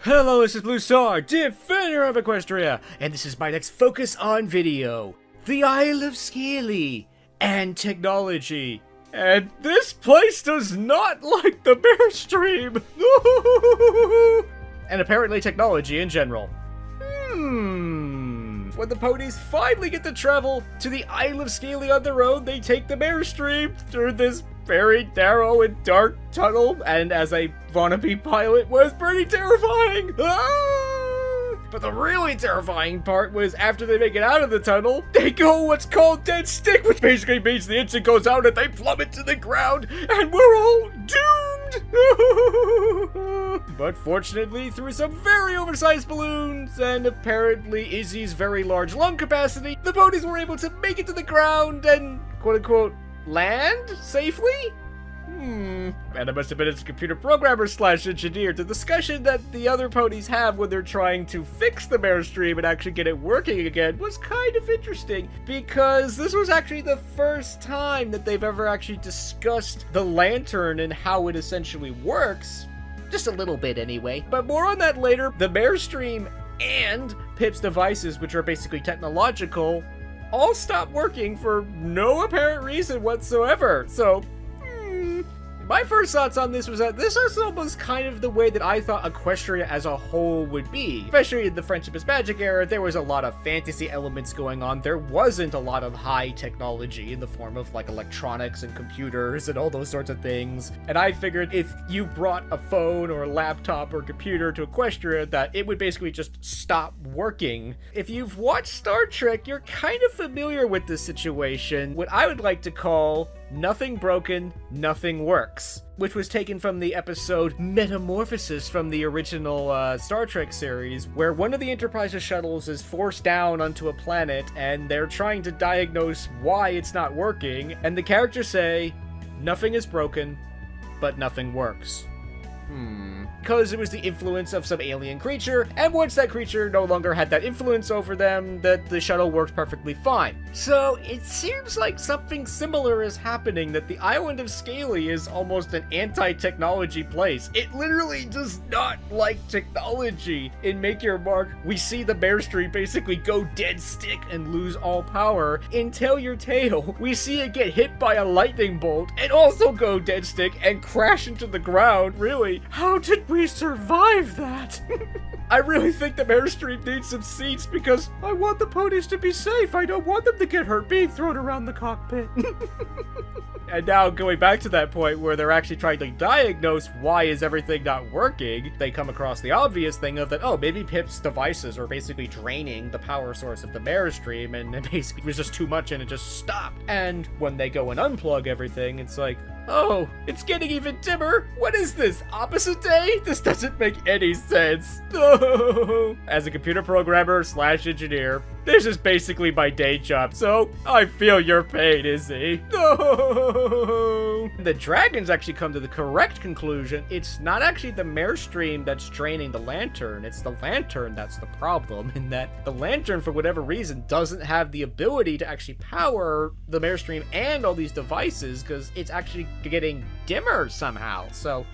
Hello, this is BlueStar, Defender of Equestria, and this is my next Focus On video. The Isle of Scaly and technology. And this place does not like the bear stream. And apparently technology in general. When the ponies finally get to travel to the Isle of Scaly on their own, they take the bear stream through this very narrow and dark tunnel, and as a wannabe pilot was pretty terrifying. But the really terrifying part was after they make it out of the tunnel, they go what's called dead stick, which basically means the engine goes out and they plummet to the ground, and we're all doomed! But fortunately, through some very oversized balloons and apparently Izzy's very large lung capacity, the ponies were able to make it to the ground and quote-unquote land safely? And it must have been its computer programmer / engineer. The discussion that the other ponies have when they're trying to fix the bear stream and actually get it working again was kind of interesting, because this was actually the first time that they've ever actually discussed the lantern and how it essentially works. Just a little bit anyway. But more on that later. The bear stream and Pip's devices, which are basically technological, all stopped working for no apparent reason whatsoever. So my first thoughts on this was that this is almost kind of the way that I thought Equestria as a whole would be. Especially in the Friendship is Magic era, there was a lot of fantasy elements going on. There wasn't a lot of high technology in the form of like electronics and computers and all those sorts of things. And I figured if you brought a phone or a laptop or computer to Equestria, that it would basically just stop working. If you've watched Star Trek, you're kind of familiar with this situation. What I would like to call nothing broken, nothing works, which was taken from the episode Metamorphosis from the original Star Trek series, where one of the Enterprise's shuttles is forced down onto a planet and they're trying to diagnose why it's not working, and the characters say, nothing is broken, but nothing works. Because it was the influence of some alien creature, and once that creature no longer had that influence over them, that the shuttle worked perfectly fine. So it seems like something similar is happening, that the island of Scaly is almost an anti-technology place. It literally does not like technology. In Make Your Mark, we see the bear stream basically go dead stick and lose all power. In Tell Your Tale, we see it get hit by a lightning bolt and also go dead stick and crash into the ground. Really, how did we survive that? I really think the bear stream needs some seats, because I want the ponies to be safe. I don't want them to get hurt being thrown around the cockpit. And now going back to that point where they're actually trying to diagnose why is everything not working, they come across the obvious thing of that, oh, maybe Pip's devices are basically draining the power source of the bear stream, and it basically was just too much and it just stopped. And when they go and unplug everything, it's like, oh, it's getting even dimmer. What is this, opposite day? This doesn't make any sense. No. As a computer programmer / engineer, this is basically my day job, so I feel your pain, Izzy. No. The dragons actually come to the correct conclusion. It's not actually the bear stream that's draining the lantern. It's the lantern that's the problem, in that the lantern, for whatever reason, doesn't have the ability to actually power the bear stream and all these devices, because it's actually getting dimmer somehow. So,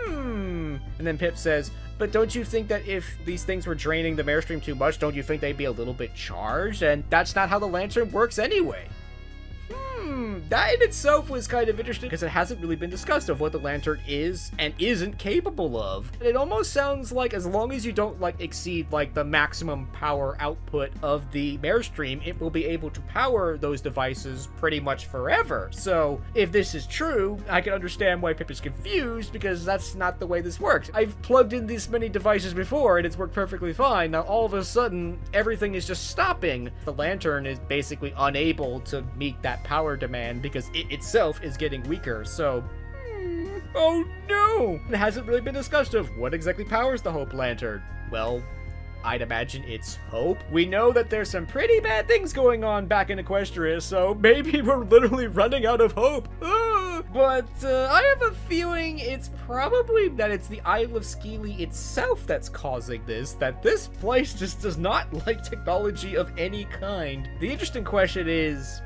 And then Pip says, but don't you think that if these things were draining the bear stream too much, don't you think they'd be a little bit charged? And that's not how the lantern works anyway. That in itself was kind of interesting, because it hasn't really been discussed of what the lantern is and isn't capable of. And it almost sounds like as long as you don't exceed the maximum power output of the bear stream, it will be able to power those devices pretty much forever. So if this is true, I can understand why Pip is confused, because that's not the way this works. I've plugged in this many devices before and it's worked perfectly fine. Now all of a sudden everything is just stopping. The lantern is basically unable to meet that power demand because it itself is getting weaker. So oh no, it hasn't really been discussed of what exactly powers the Hope Lantern. Well, I'd imagine it's hope. We know that there's some pretty bad things going on back in Equestria, so maybe we're literally running out of hope. But I have a feeling it's probably that it's the Isle of Scaly itself that's causing this, that this place just does not like technology of any kind. The interesting question is,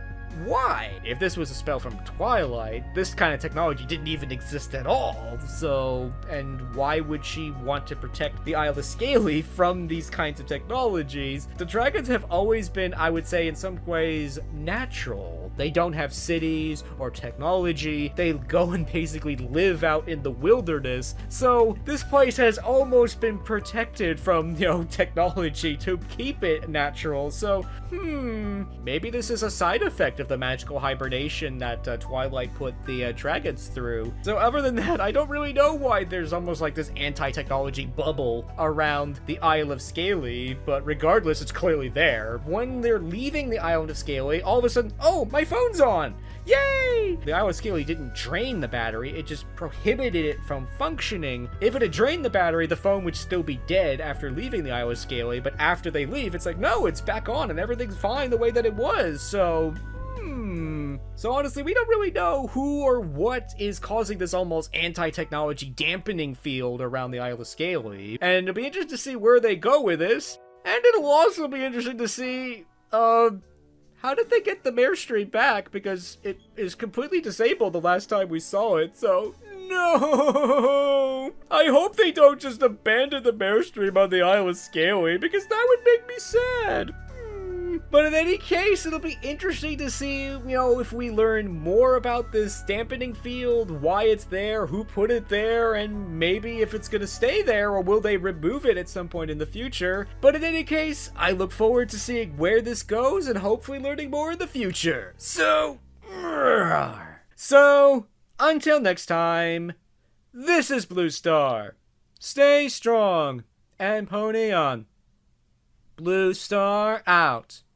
why? If this was a spell from Twilight, this kind of technology didn't even exist at all. So, and why would she want to protect the Isle of Scaly from these kinds of technologies? The dragons have always been, I would say, in some ways, natural. They don't have cities or technology. They go and basically live out in the wilderness. So this place has almost been protected from, technology to keep it natural. So, maybe this is a side effect of the magical hibernation that Twilight put the dragons through. So other than that, I don't really know why there's almost like this anti-technology bubble around the Isle of Scaly, but regardless, it's clearly there. When they're leaving the Island of Scaly, all of a sudden, oh, my phone's on! Yay! The Isle of Scaly didn't drain the battery, it just prohibited it from functioning. If it had drained the battery, the phone would still be dead after leaving the Isle of Scaly, but after they leave, it's like, no, it's back on and everything's fine the way that it was, so... So honestly, we don't really know who or what is causing this almost anti-technology dampening field around the Isle of Scaly, and it'll be interesting to see where they go with this, and it'll also be interesting to see, how did they get the Mare Stream back? Because it is completely disabled the last time we saw it, so... No! I hope they don't just abandon the Mare Stream on the Isle of Scaly, because that would make me sad. But in any case, it'll be interesting to see, if we learn more about this dampening field, why it's there, who put it there, and maybe if it's gonna stay there, or will they remove it at some point in the future. But in any case, I look forward to seeing where this goes and hopefully learning more in the future. So, until next time, this is Blue Star. Stay strong and pony on. Blue Star out.